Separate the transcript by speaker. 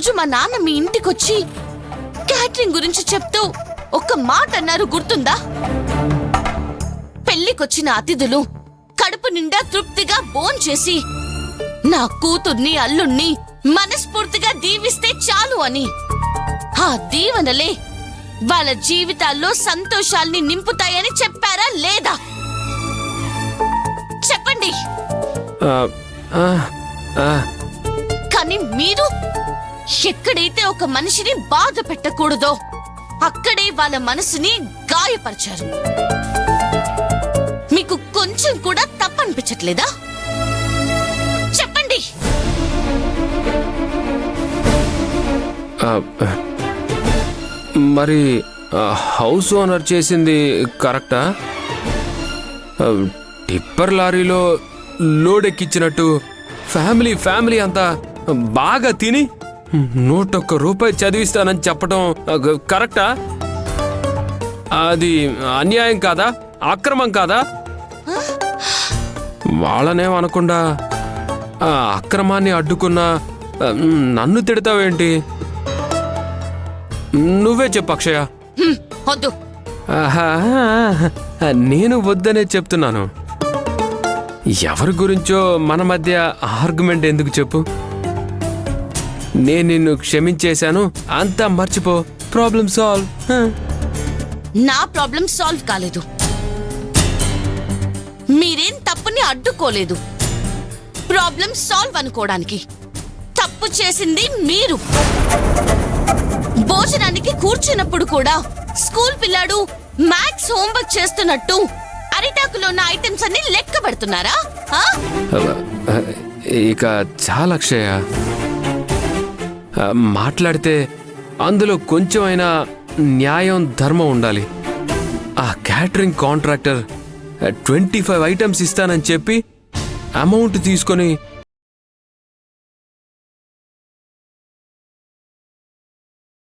Speaker 1: రోజు మా నాన్న మీ ఇంటికొచ్చి క్యాటరింగ్ గురించి చెప్తూ ఒక్క మాట అన్నారు గుర్తుందా? పెళ్లికొచ్చిన అతిథులు కడుపు నిండా తృప్తిగా భోంచేసి నా కూతుర్ని అల్లుణ్ణి మనస్ఫూర్తిగా దీవిస్తే చాలు అని. ఆ దీవెనలే వాళ్ళ జీవితాల్లో సంతోషాల్ని నింపుతాయని చెప్పారా లేదా? చెప్పండి. కానీ మీరు ఎక్కడైతే ఒక మనిషిని బాధ పెట్టకూడదో అక్కడే వాళ్ళ మనసుని గాయపరిచారు. మీకు కొంచెం కూడా తప్పనిపించట్లేదా? చెప్పండి.
Speaker 2: మరి హౌస్ ఓనర్ చేసింది కరెక్టా? టిప్పర్ లారీలో లోడ్ ఎక్కించినట్టు ఫ్యామిలీ అంతా బాగా తిని 101 రూపాయి చదివిస్తానని చెప్పడం కరెక్టా? అది అన్యాయం కాదా? అక్రమం కాదా? వాళ్ళనేమనకుండా ఆ అక్రమాన్ని అడ్డుకున్నా నన్ను తిడతావేంటి? నువ్వే చెప్పు అక్షయ.
Speaker 1: వద్దు.
Speaker 2: నేను వద్దనే చెప్తున్నాను. ఎవరి గురించో మన మధ్య ఆర్గ్యుమెంట్ ఎందుకు చెప్పు? నేను నిన్ను క్షమించేశాను, అంతా మర్చిపో, ప్రాబ్లం సాల్వ్.
Speaker 1: నా ప్రాబ్లం సాల్వ్ కాలేదు. మీరేం తప్పుని అడ్డుకోలేదు. ప్రాబ్లం సాల్వ్ అనుకోవడానికి తప్పు చేసింది మీరు. భోజనానికి కూర్చున్నప్పుడు కూడా స్కూల్ పిల్లాడు మ్యాథ్స్ హోంవర్క్ చేస్తున్నట్టు అరిటాకులో ఉన్న ఐటమ్స్ అన్ని లెక్క పెడుతున్నారా?
Speaker 2: ఇక చాలా అక్షయ, మాట్లాడితే అందులో కొంచెమైనా న్యాయం ధర్మం ఉండాలి. ఆ క్యాటరింగ్ కాంట్రాక్టర్ 25 ఐటమ్స్ ఇస్తానని చెప్పి అమౌంట్ తీసుకొని